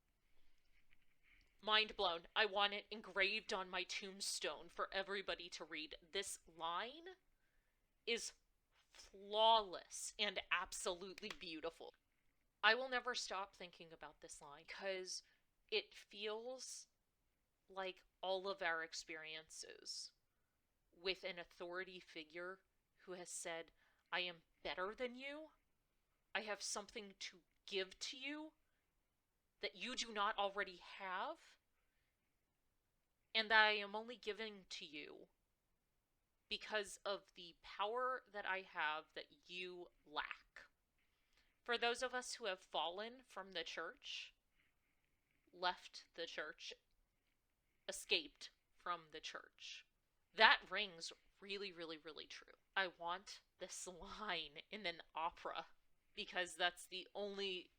Mind blown. I want it engraved on my tombstone for everybody to read. This line is flawless and absolutely beautiful. I will never stop thinking about this line because it feels like all of our experiences with an authority figure who has said, "I am better than you. I have something to give to you that you do not already have, and that I am only giving to you because of the power that I have that you lack." For those of us who have fallen from the church, left the church, escaped from the church, that rings really, really, really true. I want this line in an opera because that's the only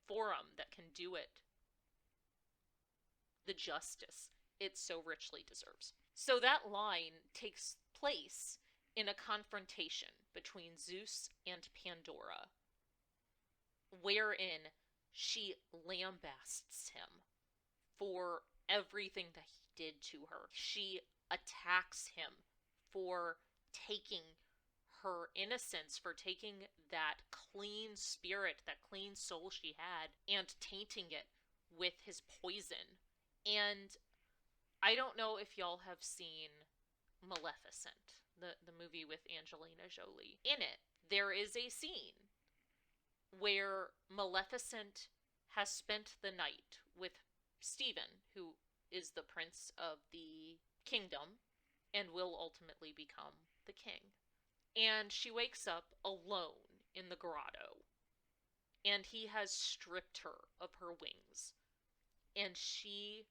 forum that can do it the justice it so richly deserves. So that line takes place in a confrontation between Zeus and Pandora, wherein she lambasts him for everything that he did to her. She attacks him for taking her innocence, for taking that clean spirit, that clean soul she had, and tainting it with his poison. And I don't know if y'all have seen Maleficent, the movie with Angelina Jolie. In it, there is a scene where Maleficent has spent the night with Stephen, who is the prince of the kingdom and will ultimately become the king. And she wakes up alone in the grotto, and he has stripped her of her wings, and she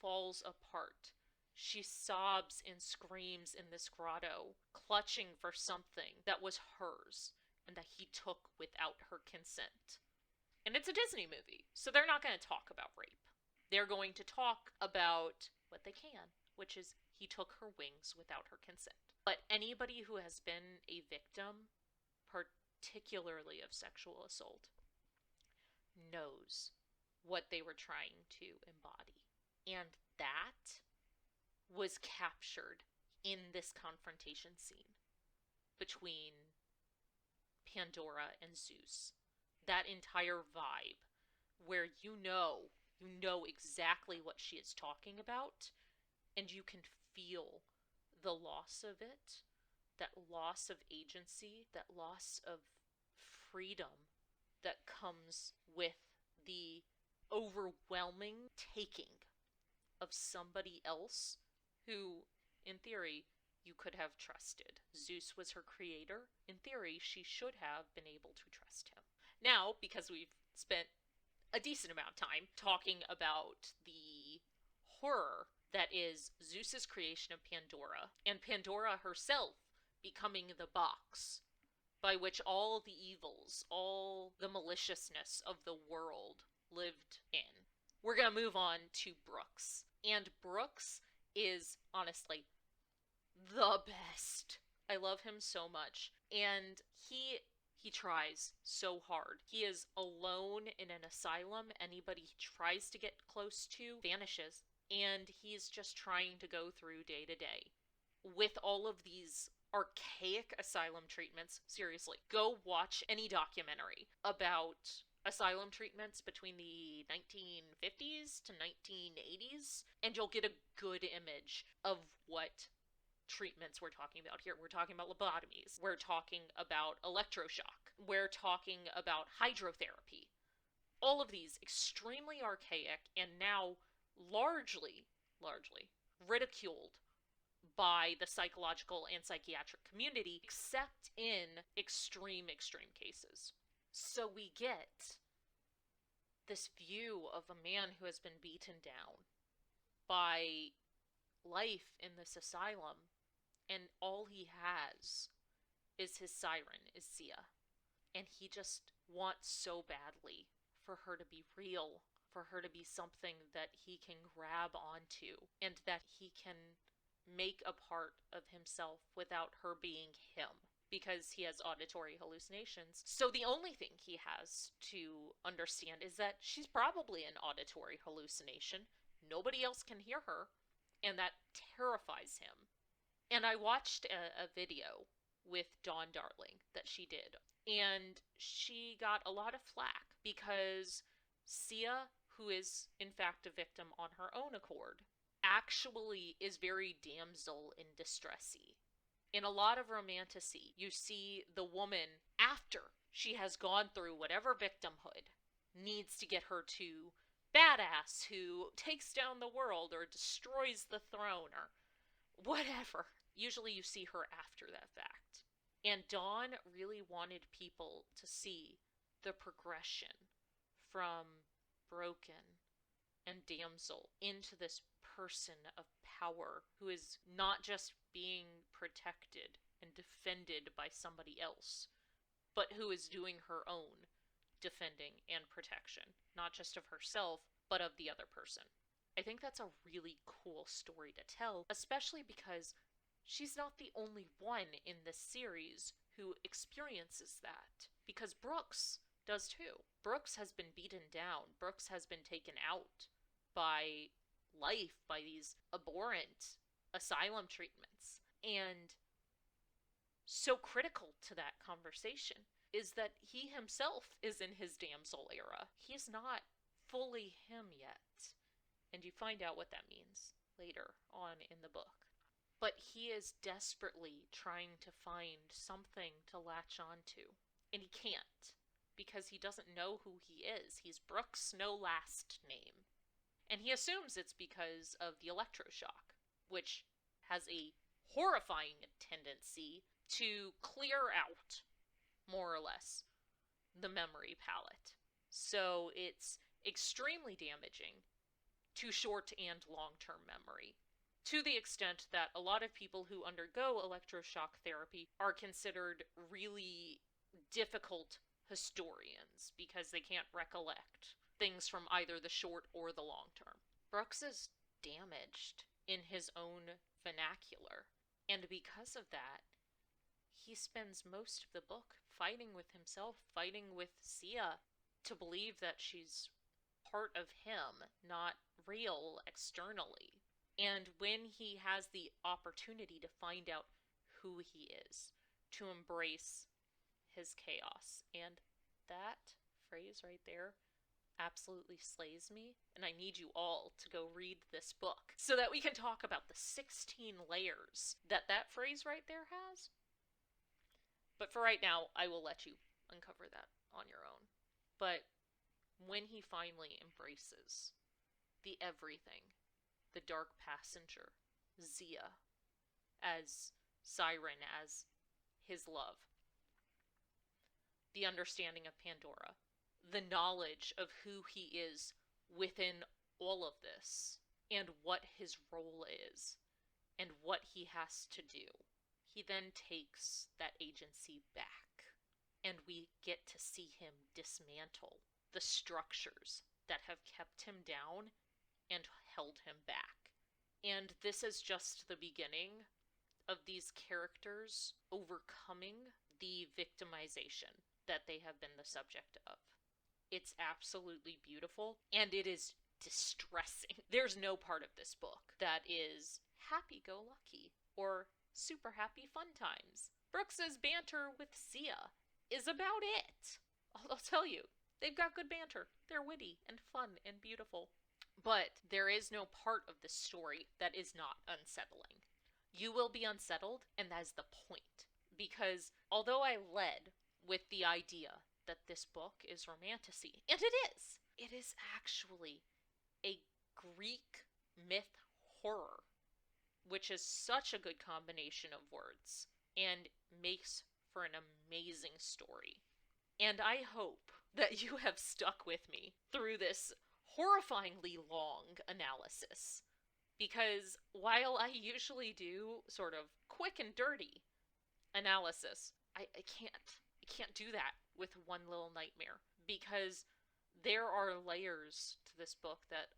falls apart. She sobs and screams in this grotto, clutching for something that was hers and that he took without her consent. And it's a Disney movie, so they're not going to talk about rape. They're going to talk about what they can, which is he took her wings without her consent. But anybody who has been a victim, particularly of sexual assault, knows what they were trying to embody. And that was captured in this confrontation scene between Pandora and Zeus. That entire vibe where you know exactly what she is talking about, and you can feel the loss of it, that loss of agency, that loss of freedom that comes with the overwhelming taking of somebody else who, in theory, you could have trusted. Zeus was her creator. In theory, she should have been able to trust him. Now, because we've spent a decent amount of time talking about the horror that is Zeus's creation of Pandora, and Pandora herself becoming the box by which all the evils, all the maliciousness of the world lived in. We're going to move on to Brooks. And Brooks is, honestly, the best. I love him so much. And he tries so hard. He is alone in an asylum. Anybody he tries to get close to vanishes. And he's just trying to go through day to day with all of these archaic asylum treatments. Seriously, go watch any documentary about asylum treatments between the 1950s to 1980s, and you'll get a good image of what treatments we're talking about here. We're talking about lobotomies. We're talking about electroshock. We're talking about hydrotherapy. All of these extremely archaic and now largely ridiculed by the psychological and psychiatric community, except in extreme cases. So we get this view of a man who has been beaten down by life in this asylum, and all he has is his siren, is Sia. And he just wants so badly for her to be real, for her to be something that he can grab onto, and that he can make a part of himself without her being him, because he has auditory hallucinations. So the only thing he has to understand is that she's probably an auditory hallucination. Nobody else can hear her, and that terrifies him. And I watched a video with Dawn Darling that she did, and she got a lot of flack because Sia, who is in fact a victim on her own accord, actually is very damsel in distressy. In a lot of romantasy, you see the woman, after she has gone through whatever victimhood, needs to get her to badass who takes down the world or destroys the throne or whatever. Usually you see her after that fact. And Dawn really wanted people to see the progression from broken and damsel into this person of power who is not just being protected and defended by somebody else, but who is doing her own defending and protection, not just of herself, but of the other person. I think that's a really cool story to tell, especially because she's not the only one in this series who experiences that, because Brooks does too. Brooks has been beaten down. Brooks has been taken out by life, by these abhorrent asylum treatments. And so critical to that conversation is that he himself is in his damsel era. He's not fully him yet. And you find out what that means later on in the book. But he is desperately trying to find something to latch onto. And he can't, because he doesn't know who he is. He's Brooks, no last name. And he assumes it's because of the electroshock, which has a horrifying tendency to clear out, more or less, the memory palette. So it's extremely damaging to short and long-term memory, to the extent that a lot of people who undergo electroshock therapy are considered really difficult historians because they can't recollect things from either the short or the long term. Brooks is damaged in his own vernacular, and because of that, he spends most of the book fighting with himself, fighting with Sia, to believe that she's part of him, not real externally. And when he has the opportunity to find out who he is, to embrace his chaos. And that phrase right there absolutely slays me, and I need you all to go read this book so that we can talk about the 16 layers that that phrase right there has. But for right now, I will let you uncover that on your own. But when he finally embraces the everything, the dark passenger, Zia, as Siren, as his love, the understanding of Pandora, the knowledge of who he is within all of this, and what his role is, and what he has to do. He then takes that agency back, and we get to see him dismantle the structures that have kept him down and held him back. And this is just the beginning of these characters overcoming the victimization that they have been the subject of. It's absolutely beautiful, and it is distressing. There's no part of this book that is happy-go-lucky or super happy fun times. Brooks's banter with Zia is about it. I'll tell you, they've got good banter. They're witty and fun and beautiful. But there is no part of this story that is not unsettling. You will be unsettled, and that is the point. Because although I led with the idea that this book is romantasy, and it is actually a Greek myth horror, which is such a good combination of words and makes for an amazing story. And I hope that you have stuck with me through this horrifyingly long analysis, because while I usually do sort of quick and dirty analysis, I can't do that with One Little Nightmare, because there are layers to this book that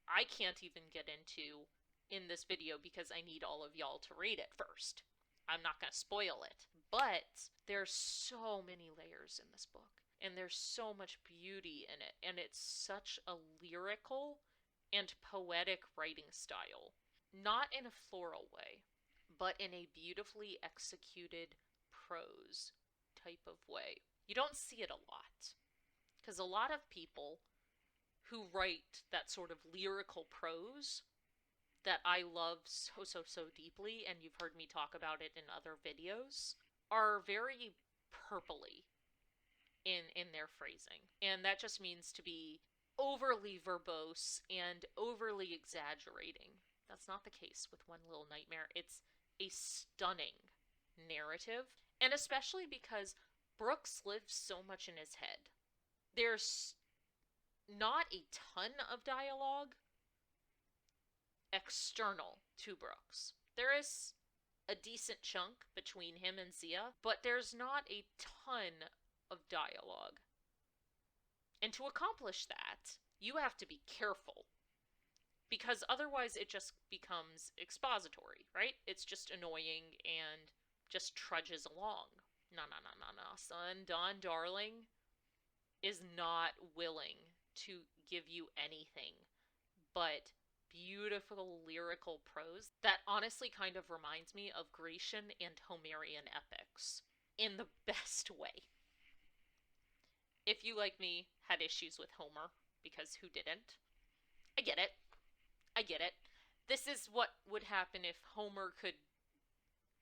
I can't even get into in this video because I need all of y'all to read it first. I'm not going to spoil it, but there's so many layers in this book, and there's so much beauty in it, and it's such a lyrical and poetic writing style. Not in a floral way, but in a beautifully executed prose type of way. You don't see it a lot, because a lot of people who write that sort of lyrical prose that I love so deeply, and you've heard me talk about it in other videos, are very purpley in their phrasing. And that just means to be overly verbose and overly exaggerating. That's not the case with One Little Nightmare. It's a stunning narrative, and especially because Brooks lives so much in his head. There's not a ton of dialogue external to Brooks. There is a decent chunk between him and Zia, but there's not a ton of dialogue. And to accomplish that, you have to be careful, because otherwise it just becomes expository, right? It's just annoying and just trudges along. No, son. Don Darling is not willing to give you anything but beautiful lyrical prose that honestly kind of reminds me of Grecian and Homerian epics in the best way. If you, like me, had issues with Homer, because who didn't? I get it. This is what would happen if Homer could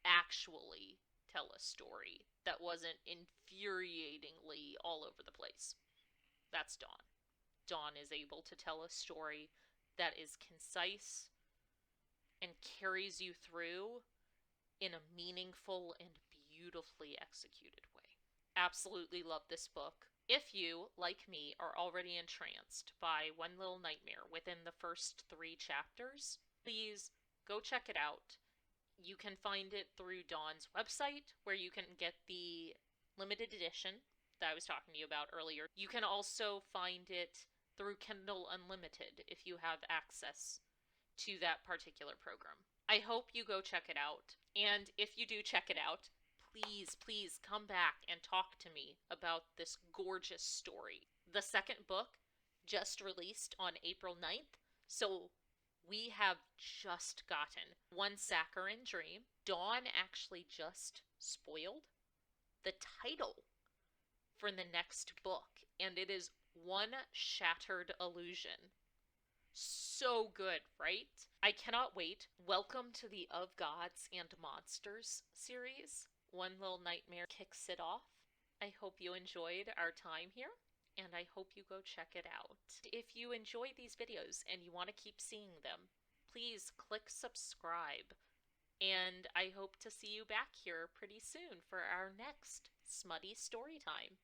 actually tell a story that wasn't infuriatingly all over the place. That's Dawn. Dawn is able to tell a story that is concise and carries you through in a meaningful and beautifully executed way. Absolutely love this book. If you, like me, are already entranced by One Little Nightmare within the first 3 chapters, please go check it out. You can find it through Dawn's website, where you can get the limited edition that I was talking to you about earlier. You can also find it through Kindle Unlimited if you have access to that particular program. I hope you go check it out, and if you do check it out, please come back and talk to me about this gorgeous story. The second book just released on April 9th, So we have just gotten one saccharine dream. Dawn actually just spoiled the title for the next book, and it is One Shattered Illusion. So good, right? I cannot wait. Welcome to the Of Gods and Monsters series. One Little Nightmare kicks it off. I hope you enjoyed our time here, and I hope you go check it out. If you enjoy these videos and you want to keep seeing them, please click subscribe. And I hope to see you back here pretty soon for our next smutty story time.